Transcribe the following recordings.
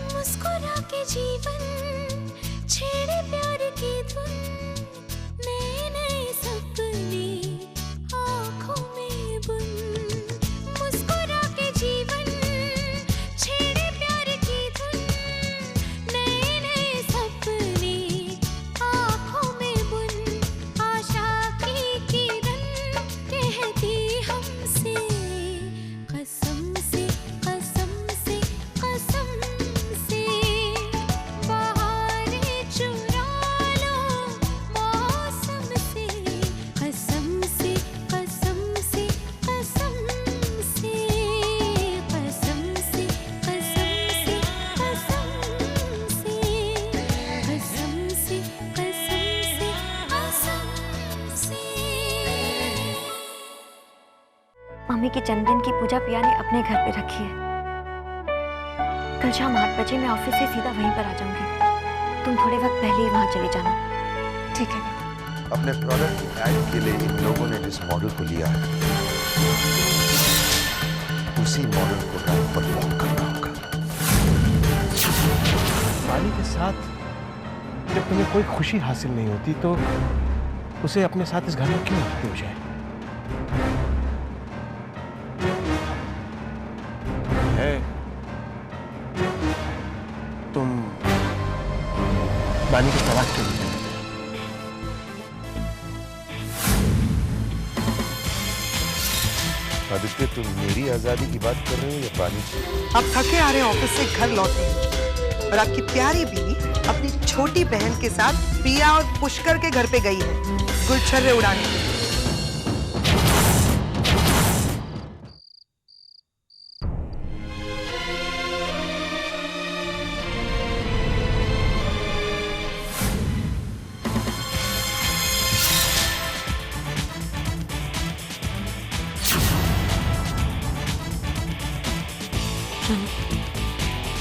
मुस्कुरा के जीवन छेड़े प्यार की धुन, नए नए सपने आँखों में बुन। मुस्कुरा के जीवन छेड़े प्यार की धुन, नए नए सपने आँखों में बुन। आशा की किरण कहती हमसे कसम से कसम से कसम से, बहारें चुरा लो मौसम से, कसम से कसम से कसम से, कसम से कसम से कसम से, कसम से कसम से कसम से। मम्मी के जन्मदिन की पूजा पिया ने अपने घर पे रखी है। कल शाम 8 बजे मैं ऑफिस से सीधा वहीं पर आ जाऊंगी। तुम थोड़े वक्त पहले ही वहां चले जाना। ठीक है। अपने प्रोडक्ट ऐड के लिए इन लोगों ने जिस मॉडल को लिया है उसी मॉडल को रैंप पर वॉक करना होगा। वाली के साथ जब तुम्हें कोई खुशी हासिल नहीं होती तो उसे अपने साथ इस घर में क्यों रखती हो जाए? है तुम बानी के तलाक के लिए आदित्य, तुम मेरी आजादी की बात कर रहे हो या बानी की? आप थके आ रहे हैं ऑफिस से, घर लौटे और आपकी प्यारी बीवी अपनी छोटी बहन के साथ पिया और पुष्कर के घर पे गई है गुलछर्रे उड़ाने के लिए।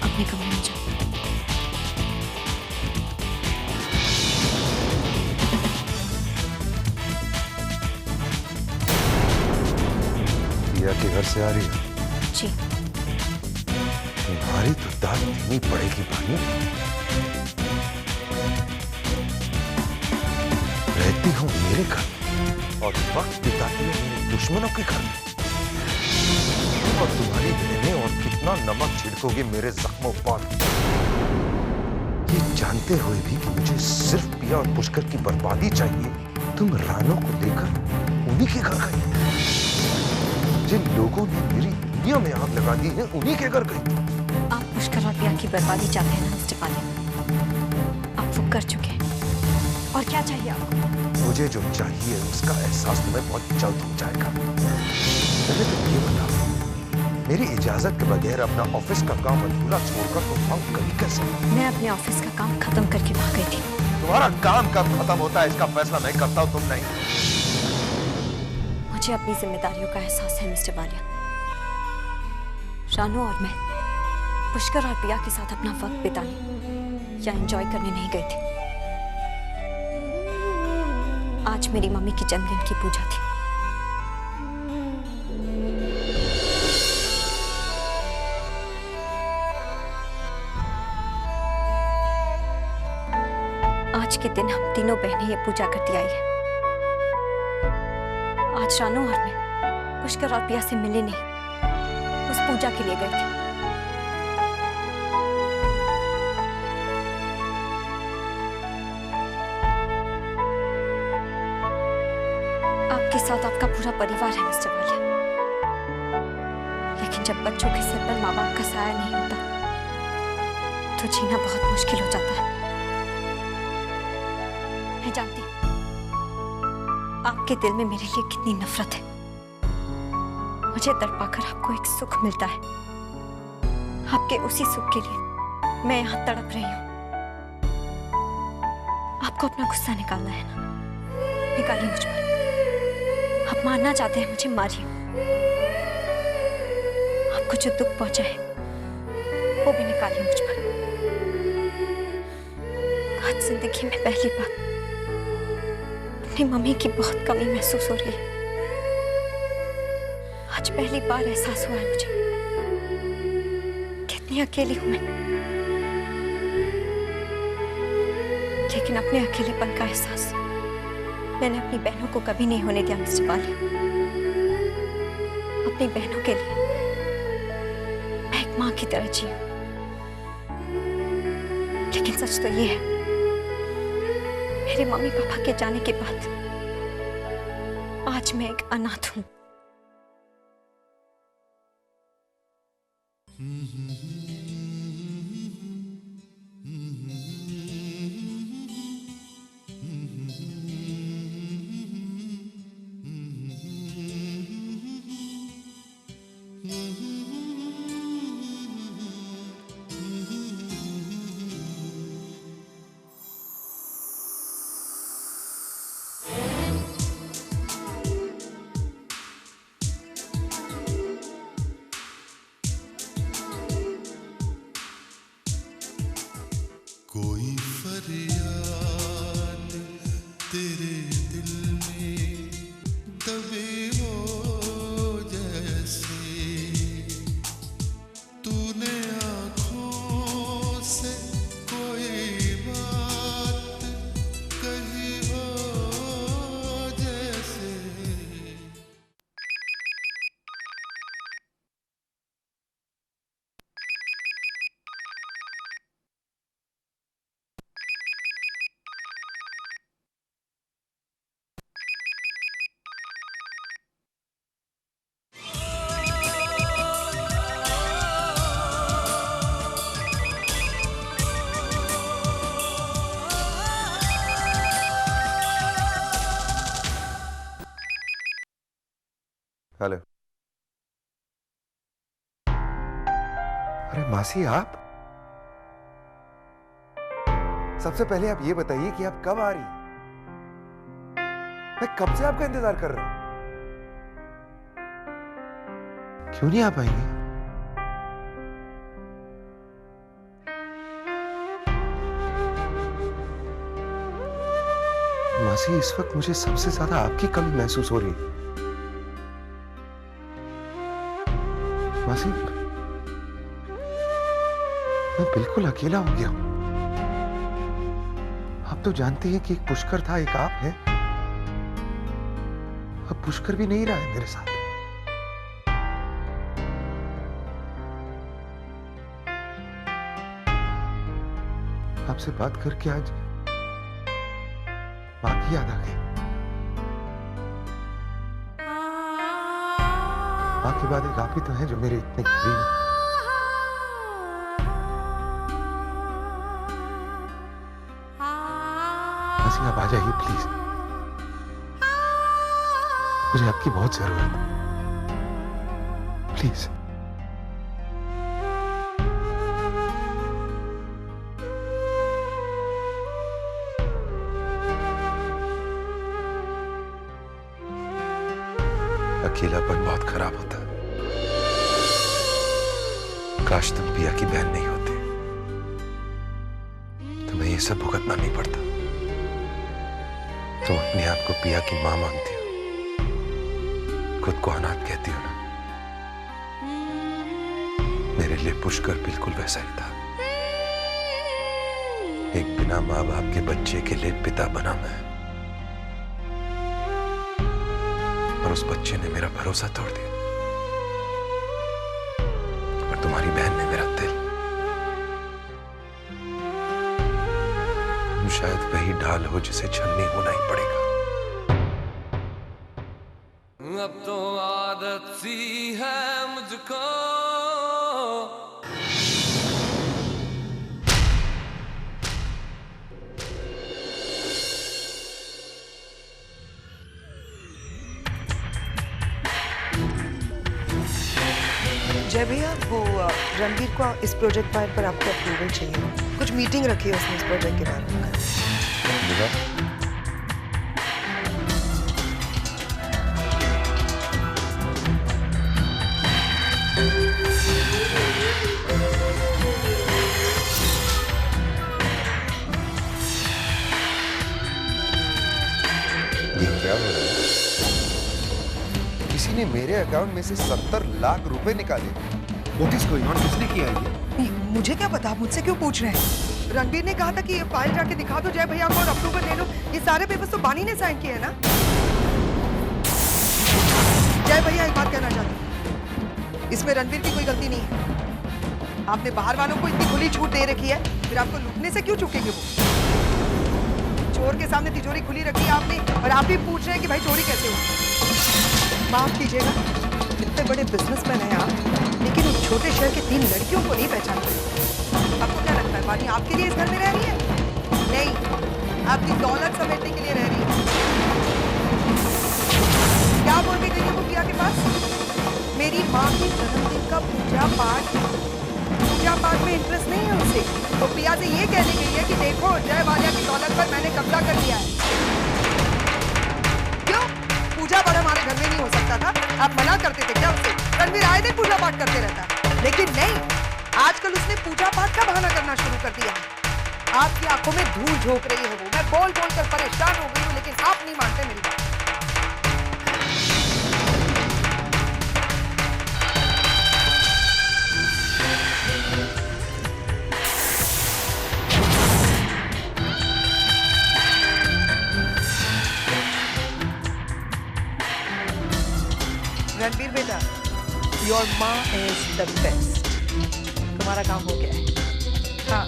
अपने कमरे में जाओ। पिया के घर से आ रही है? जी। तुम्हारी तो दाद देनी पड़ेगी बानी। रहती हूँ मेरे घर और वक्त बिताती है मेरे दुश्मनों के घर में। और तुम्हारी बहनें और कितना नमक छिड़कोगे मेरे जख्मों पर, ये जानते हुए भी कि मुझे सिर्फ पिया और पुष्कर की बर्बादी चाहिए, तुम रानों को लेकर उन्हीं के घर गई। जिन लोगों ने मेरी दुनिया में आग लगा दी है उन्हीं के घर गई। आप पुष्कर और पिया की बर्बादी चाहते हैं ना मिस्टर पाली? आप वो कर चुके हैं। और क्या चाहिए आपको? मुझे जो चाहिए उसका एहसास तुम्हें बहुत जल्द हो जाएगा। पहले तो ये बताओ, मेरी इजाजत के बगैर अपना ऑफिस का काम अधूरा छोड़कर तुम वहां गई कैसे? मैं अपने ऑफिस का काम खत्म करके वहां गई थी। तुम्हारा काम कब खत्म होता है इसका फैसला मैं करता हूं, तुम नहीं। मुझे अपनी जिम्मेदारियों का एहसास है मिस्टर बालिया। रानू और मैं पुष्कर और पिया के साथ अपना वक्त बिताने या एंजॉय करने नहीं गए थे। आज मेरी मम्मी की जन्मदिन की पूजा थी। आज के दिन हम तीनों बहनें ये पूजा करती आई है। आज रानू और मैं पुष्कर और पिया से मिले नहीं, उस पूजा के लिए गए थे। आपके साथ आपका पूरा परिवार है मिस्टर वालिया, लेकिन जब बच्चों के सिर पर माँ बाप का साया नहीं होता तो जीना बहुत मुश्किल हो जाता है। मैं जानती हूँ आपके दिल में मेरे लिए कितनी नफरत है। मुझे तड़पाकर आपको एक सुख मिलता है, आपके उसी सुख के लिए मैं यहाँ तड़प रही हूँ। आपको अपना गुस्सा निकालना है ना, निकालिए मुझ पर। आप मारना चाहते हैं मुझे, मारिए। आपको जो दुख पहुंचा है वो भी निकालिए मुझ पर। आज जिंदगी में पहली बार अपनी मम्मी की बहुत कमी महसूस हो रही है। आज पहली बार एहसास हुआ है मुझे कितनी अकेली हूं मैं। लेकिन अपने अकेलेपन का एहसास मैंने अपनी बहनों को कभी नहीं होने दिया मिस्टर बाली। अपनी बहनों के लिए मैं एक मां की तरह जी हूं। लेकिन सच तो ये है, मेरे मम्मी पापा के जाने के बाद आज मैं एक अनाथ हूं। कोई फरियाद तेरे दिल में दबे हो जैसे तूने आँखों से कोई बात कही हो जैसे। हेलो। अरे मासी, आप सबसे पहले आप ये बताइए कि आप कब आ रही? मैं कब से आपका इंतजार कर रहा हूं। क्यों नहीं आ पाएंगे? मासी, इस वक्त मुझे सबसे ज्यादा आपकी कमी महसूस हो रही है। मासी, मैं बिल्कुल अकेला हो गया हूं। आप तो जानते हैं कि एक पुष्कर था, एक आप है। अब पुष्कर भी नहीं रहा है मेरे साथ। आपसे बात करके आज मां की याद आ गई। मां के बाद एक आप ही तो हैं जो मेरे इतने करीब हैं। मासी, आप आ जाइए प्लीज, मुझे आपकी बहुत जरूरत है। प्लीज। अकेलापन बहुत खराब होता है। काश तुम पिया की बहन नहीं होती, तुम्हें ये सब भुगतना नहीं पड़ता। तुम अपने आप को पिया की मां मानती हो, खुद को अनाथ कहती हो ना। मेरे लिए पुष्कर बिल्कुल वैसा ही था। एक बिना मां बाप के बच्चे के लिए पिता बना मैं, और उस बच्चे ने मेरा भरोसा तोड़ दिया। और तुम्हारी बहन ने मेरा दिल। तुम शायद वही ढाल हो जिसे छलनी होना ही पड़ेगा। अब तो आदत सी है मुझको जय भैया, वो रणवीर को इस प्रोजेक्ट फाइल पर आपको अप्रूवल चाहिए। कुछ मीटिंग रखी है उसने इस प्रोजेक्ट के बारे में। ये क्या हो रहा है? किसी ने ने मेरे अकाउंट में से 70 लाख रुपए निकाले। What is going on? किसने किया ये? मुझे क्या पता, आप मुझसे क्यों पूछ रहे हैं? रणबीर ने कहा था कि ये फाइल जाके दिखा दो जय भैया को और अप्रूवल ले लो। ये सारे पेपर्स तो बानी ने साइन किए हैं ना। जय भैया एक बात कहना चाहती हूँ, इसमें रणबीर की कोई गलती नहीं है। आपने बाहर वालों को इतनी खुली छूट दे रखी है, फिर आपको लूटने से क्यों चूकेंगे वो? चोर के सामने तिजोरी खुली रखी है आपने और आप भी पूछ रहे हैं कि भाई चोरी कैसे हुई? माफ कीजिएगा, इतने बड़े बिजनेसमैन हैं आप, लेकिन उस छोटे शहर की 3 लड़कियों को नहीं पहचानते। आपको क्या लगता है बानी आपके लिए इस घर में रह रही है? नहीं, आपकी दौलत समेटने के लिए रह रही है। क्या बोल के गई है वो पिया के पास? मेरी माँ की जन्मदिन का पूजा पाठ में इंटरेस्ट नहीं है उसे, तो पिया से ये कहने गई है कि देखो जय वालिया की दौलत पर मैंने कब्जा कर लिया है। क्यों? पूजा पाठ हमारे घर में नहीं हो सकता था? आप मना करते थे क्या उसे? रणबीर आए दिन पूजा पाठ करते रहता, लेकिन नहीं, आजकल उसने पूजा पाठ का बहाना करना शुरू कर दिया। आपकी आंखों में धूल झोंक रही है वो। मैं बोल बोल कर परेशान हो गई हूँ, लेकिन आप नहीं मानते मेरी बात। रणबीर बेटा, योर माँ इज द बेस्ट। तुम्हारा काम हो गया है। हाँ,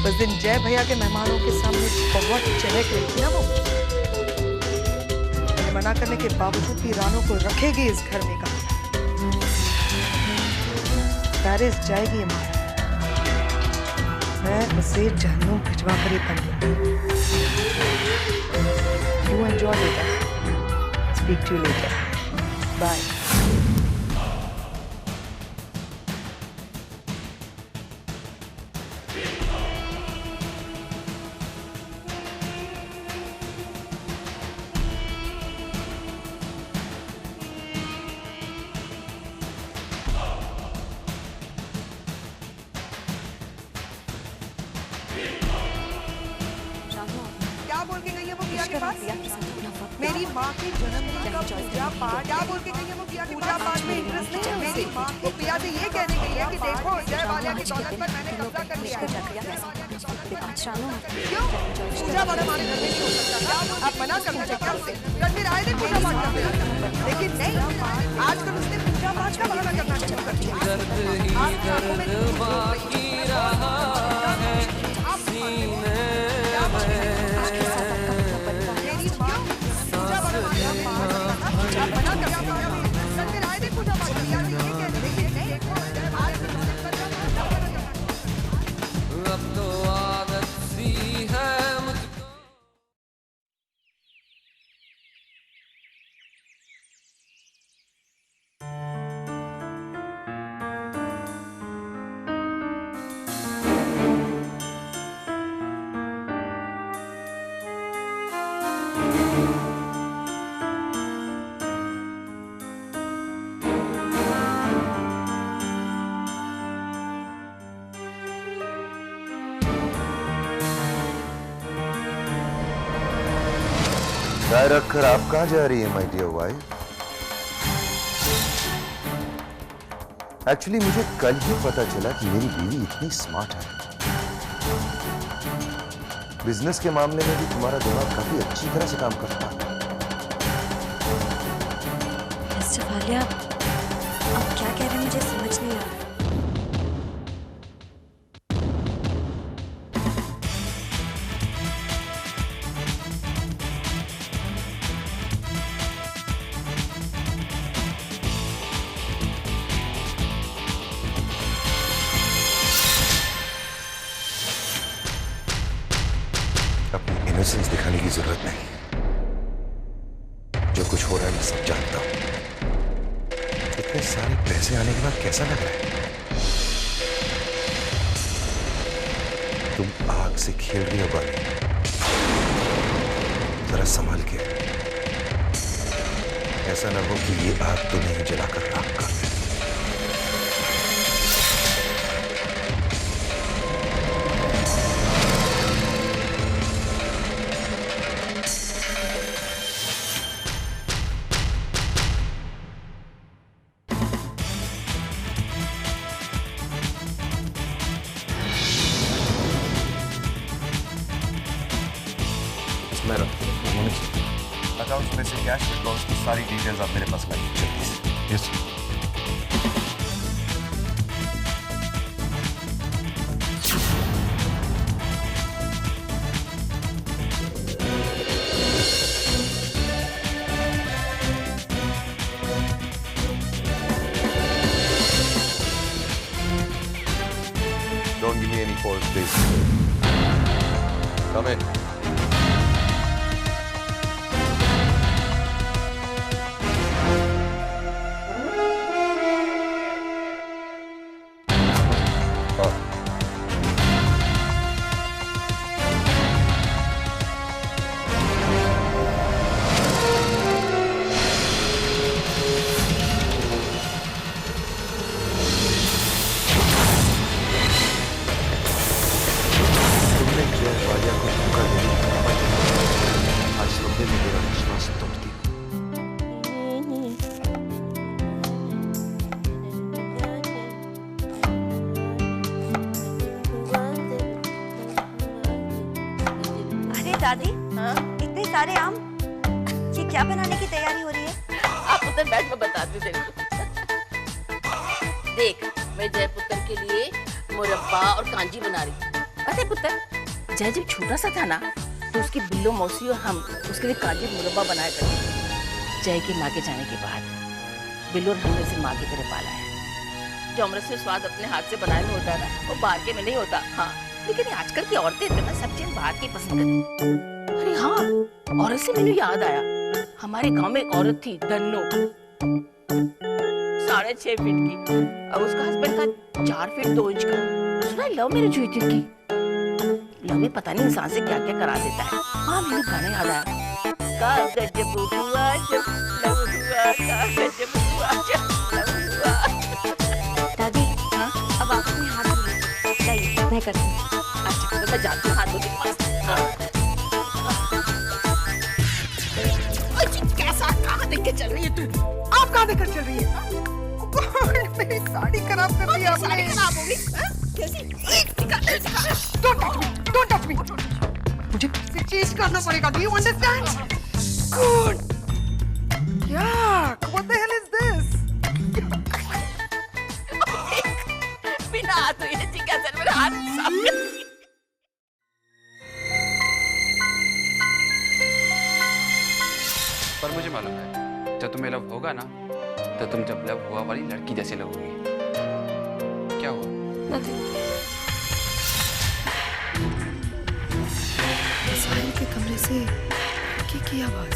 उस दिन जय भैया के मेहमानों के सामने बहुत चहक रही थी ना वो। मैंने मना करने के बावजूद भी रानों को रखेगी इस घर में कहा। पेरिस जाएगी ये माँ, मैं उसे जहन्नुम भिजवा कर ही तंग। यू एंजॉय बेटा, speak to you later, bye. क्या बोल के गई है वो पिया के पास? मेरी माँ की जन्मदिन का पूजा पाठ। क्या बोल के गई है वो पिया के पास? पूजा पाठ में इंटरेस्ट नहीं है। मेरी माँ को पिया से ये कहने गई है कि देखो जय वालिया की दौलत पर मैंने कब्जा कर लिया है। क्यों? पूजा पाठ हमारे घर में नहीं हो सकता था? आप मना करते थे क्या उसे? रणबीर आए दिन पूजा पाठ करते रहता, लेकिन नहीं, आजकल उसने पूजा पाठ का बहाना करना शुरू कर दिया। आपकी आंखों में धूल झोंक रही है। अब तो आदत सी है मुझको। चाय रखकर आप कहां जा रही है माय डियर वाइफ? एक्चुअली मुझे कल ही पता चला कि मेरी बीवी इतनी स्मार्ट है। बिजनेस के मामले में भी तुम्हारा दिमाग काफी अच्छी तरह से काम करता है। मिस्टर वालिया, आप क्या कह रहे हैं मुझे समझ नहीं आ रहा। अपनी इनोसेंस दिखाने की जरूरत नहीं। जो कुछ हो रहा है मैं सब जानता हूं। इतने सारे पैसे आने के बाद कैसा लग रहा है? तुम आग से खेल रही हो बानी, जरा संभल के। ऐसा ना हो कि ये आग तुम्हें जलाकर राख कर दे। मैं रखता हूँ, होनी चाहिए। अकाउंट में से कैश विड्रॉल्स की सारी डिटेल्स आप मेरे पास लाइए जल्दी से। Yes Don't give me any calls, please. Come in. तुमने जय वालिया को धोखा देने की हिम्मत की। आज तुमने भी मेरा विश्वास तोड़ दिया। अरे दादी, इतने सारे आम, ये क्या बनाने की तैयारी हो रही है? आप उधर बैठ, मैं बताती हूँ तेरे को। देख, मैं जय पुत्र के लिए मुरब्बा और कांजी बना रही हूँ। पता है पुत्र, जय जब छोटा सा था ना, तो उसकी बिल्लो मौसी और हम उसके लिए कांजी मुरब्बा बनाया करते थे। जय के माँ के जाने के बाद बिल्लो और हमने उसे माँ की तरह पाला है। जो अमृत से स्वाद अपने हाथ से बनाए में होता है ना, वो बाहर के में नहीं होता। हाँ, लेकिन आजकल की औरतें तो ना सब चीज बाहर की पसंद करती। अरे हाँ, औरत से मुझे याद आया, हमारे गांव में एक औरत थी धन्नो, 6.5 फीट की, और उसका हस्बैंड था 4 फीट 2 इंच का। सुना लव मैरिज हुई थी उनकी। लव में पता नहीं इंसान से क्या क्या करा देता है। हाँ, मेरे गाना याद आया, का गजब हुआ जब लव हुआ, का गजब हुआ जब लव हुआ। दादी, हाँ? अब आप अपने हाथ धोइए। लाइए, मैं करती हूँ। अच्छा, तो मैं जाती हूँ हाथों के पास। हाँ। अच्छा, कैसा कहाँ देख के चल रही है तू? आप कहाँ लेकर चल रही है? गॉड, मेरी साड़ी खराब कर दी आपने। साड़ी खराब हो गई? हाँ? कैसी? Don't touch me. मुझे किसी चीज करना पड़ेगा। Do you understand? Good. क्या? What the hell is this? बिना हाथ धोए ठीक है सर, मेरा हाथ साफ कर। पर मुझे मालूम है, जब तुम्हें लव होगा ना, तो तुम जब लव हुआ वाली लड़की जैसे लगोगी। क्या हुआ? साहिल के कमरे से की आवाज।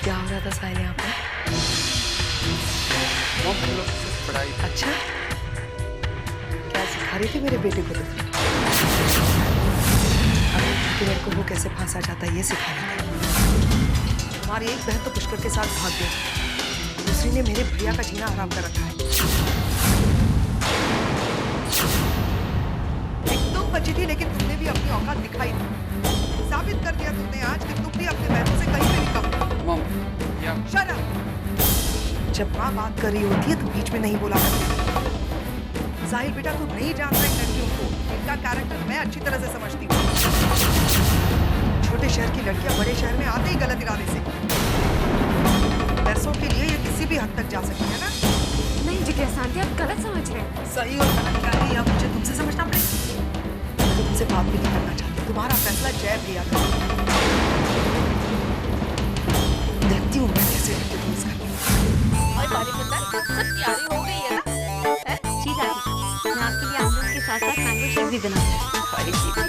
क्या हो रहा था साहिल यहाँ पर? हम लोग सिर्फ पढ़ाई। अच्छा, क्या सिखा रही थी मेरे बेटे को? कि मेरे को वो कैसे फांसा जाता है ये सिखा रही थी। तुम्हारी एक बहन तो पुष्कर के साथ भाग गई, दूसरी ने मेरे भैया का जीना हराम कर रखा है। एक तुम बची थी, लेकिन तुमने भी अपनी औकात दिखाई थी। साबित कर दिया तुमने आज कि तुम भी अपने बहनों से कहीं पे भी कम। मॉम, या शट अप। जब माँ बात कर रही होती है तो बीच में नहीं बोला करती। साहिल बेटा, तू नहीं जानता इन लड़कियों को, इनका कैरेक्टर मैं अच्छी तरह से समझती हूँ। छोटे शहर की लड़कियां बड़े शहर में आते ही गलत इरादे से, पैसों के लिए ये किसी भी हद तक जा सकती है ना। नहीं जिज्ञासा शांति, आप गलत समझ रहे हैं। सही और गलत क्या है, अब मुझे तुमसे समझना पड़ेगा। मैं तुमसे बात भी नहीं करना चाहती, तुम्हारा फैसला जय भैया का। देखती हूँ मैं कैसे इंट्रोड्यूस करती हूँ। और बारी पता सब तैयारी हो गई है ना? है? जी दादी, मैं आपके लिए आमरस के साथ साथ मैंगो शेक भी बनाऊंगी। बड़ी चीज है।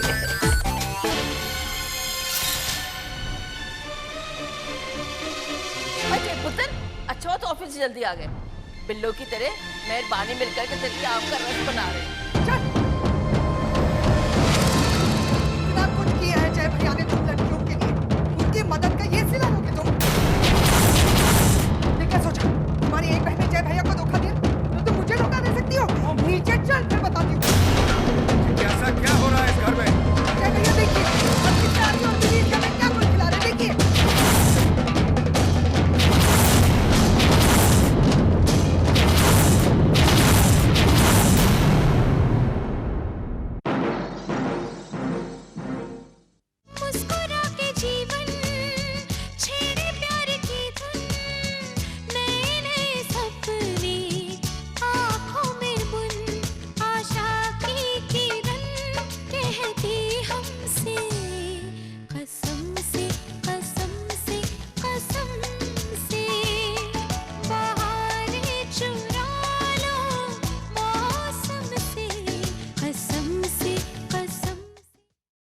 अच्छा पुत्र, अच्छा तो ऑफिस से जल्दी आ गए। बिल्लो की तरह मेहरबानी मिलकर के तेरे लिए आम का रस बना रहे हैं। इतना कुछ किया है जय भैया ने